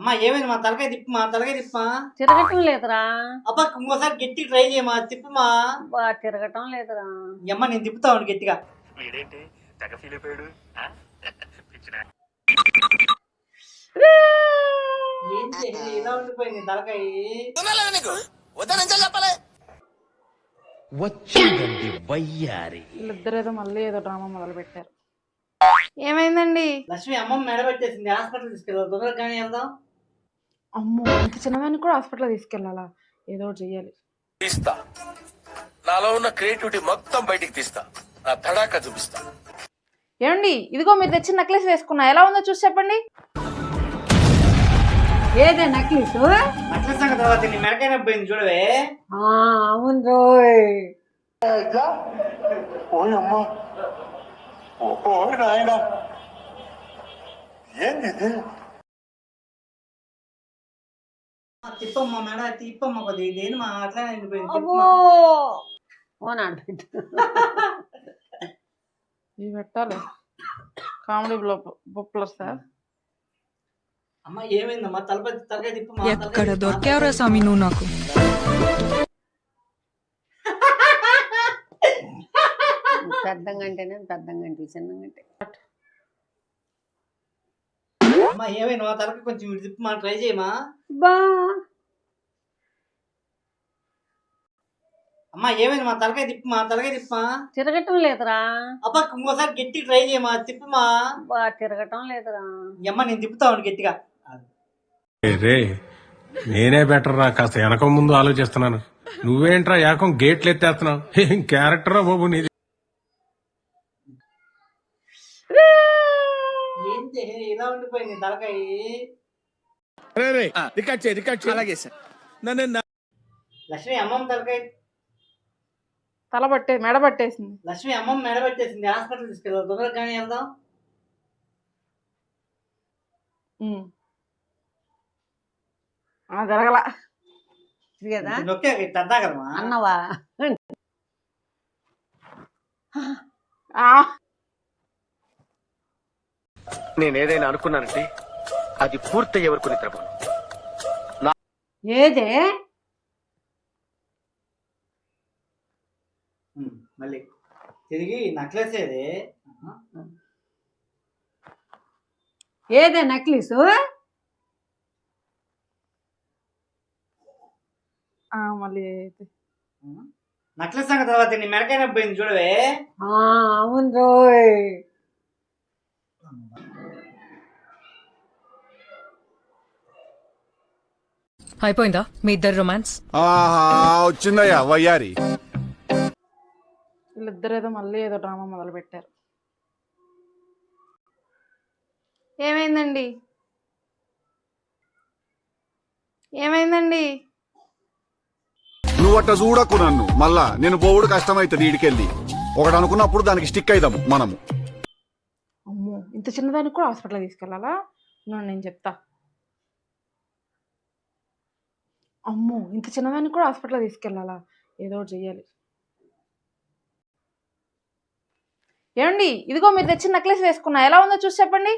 అమ్మా ఏమైంది మా తలకాయ తిప్పమా తలకాయ తిప్పమా. తిరగటం లేదురా. అబ్బా ఇంకోసారి గట్టి ట్రై చేయమా తిప్పమా. తిరగటం లేదురా. అమ్మ నేను తిప్పుతాను గట్టిగా. వీడేంటి తెగ ఫీల్ అయిపోయాడు. ఏంటి ఇలా ఉండిపోయింది తలకాయ. వచ్చిందండి వయ్యారి. వీళ్ళిద్దరు ఏదో మళ్ళీ ఏదో డ్రామా మొదలు పెట్టారు. ఏమైందండి? లక్ష్మి అమ్మమ్మ మెడబెట్టేసింది, హాస్పిటల్ తీసుకెళ్దాం తొందరగా కానీ వెళ్దాం. అమ్మో ఇంత చిన్నదాన్ని కూడా హాస్పిటల్ తీసుకెళ్ళాలా? ఏదో ఒకటి చెయ్యాలి. తీస్తా, నాలో ఉన్న క్రియేటివిటీ మొత్తం బయటికి తీస్తా, నా తడాక చూపిస్తా. ఏమండి ఇదిగో మీరు తెచ్చిన నెక్లెస్ వేసుకున్నా, ఎలా ఉందో చూసి చెప్పండి. ఏదే నక్లీస్? అట్లా సంగతి తర్వాత నీ మెడకాయ పోయింది చూడవే. అవును రోయ్. తిప్పమ్మ మెడ తిప్పమ్మ కొద్ది ఇదేంటి మా అట్లా అయిపోయింది. ఇవి పెట్టాలి కామెడీ బొప్పులర్ సార్. అమ్మ ఏమైందమ్మా తలకాయ తిప్పమ్మా. ఎక్కడ దొరికావురా స్వామి నువ్వు నాకు. పెద్దంగా అంటేనే పెద్దంగా అంటే చిన్నగా అంటే. అమ్మ ఏమైనా మా తలకాయ కొంచెం ఇటు తిప్పమా ట్రై చేయమా. బా అమ్మ ఏమైంది మా తలకాయ తిప్పమా. తిరగటం లేదురా. అబ్బా ఇంకోసారి గట్టి ట్రై చేయమా తిప్పమా. తిరగటం లేదురా. అమ్మ నేను తిప్పుతాను గట్టిగా. రే నేనే బెటర్ రా, కాస్త వెనక ముందు ఆలోచిస్తున్నాను. నువ్వేంట్రా ఏకం గేట్లు ఎత్తేస్తున్నావు. ఏం క్యారెక్టరా బాబు నీది. ఏంటి ఇలా ఉండిపోయింది తలకాయ. లక్ష్మి అమ్మమ్మ తలకాయ మెడ పట్టేసింది. లక్ష్మి అమ్మమ్మ మెడబెట్టేసింది, హాస్పిటల్ తీసుకెళ్దాం తొందరగా కానీ వెళ్దాం. జరగల కదా నొక్కే తద్దా కదమ్మా. అన్నవా? నేనేదైనా అనుకున్నానంటే అది పూర్తయ్యే వరకు నిద్రపోను. ఏదే మళ్ళీ తిరిగి నక్లెస్ ఏదే. ఏదే నక్లీసు? మళ్ళీ నక్లెస్ సంగతి తర్వాత నీ మెడకాయ పోయింది చూడవే. అవును రోయ్. అయిపోయిందా మీ ఇద్దరు రొమాన్స్? వచ్చిందయ్యా వయ్యారి. వీళ్ళిద్దరు ఏదో మళ్ళీ ఏదో డ్రామా మొదలు పెట్టారు. ఏమైందండి? నువ్వు అట్ట చూడకు నన్ను, మళ్ళా నేను పోవుడు కష్టమైతుంది. ఈడికెళ్ళి ఒకటి అనుకున్నప్పుడు దానికి స్టిక్ అయిదాము మనము. అమ్మో ఇంత చిన్నదానికి కూడా హాస్పిటల్ తీసుకెళ్ళాలా? నేను చెప్తా. అమ్మో ఇంత చిన్నదానికి కూడా హాస్పిటల్ తీసుకెళ్ళాలా? ఏదో ఒకటి చెయ్యాలి. ఏమండి ఇదిగో మీరు తెచ్చిన నెక్లెస్ వేసుకున్నా, ఎలా ఉందో చూసి చెప్పండి.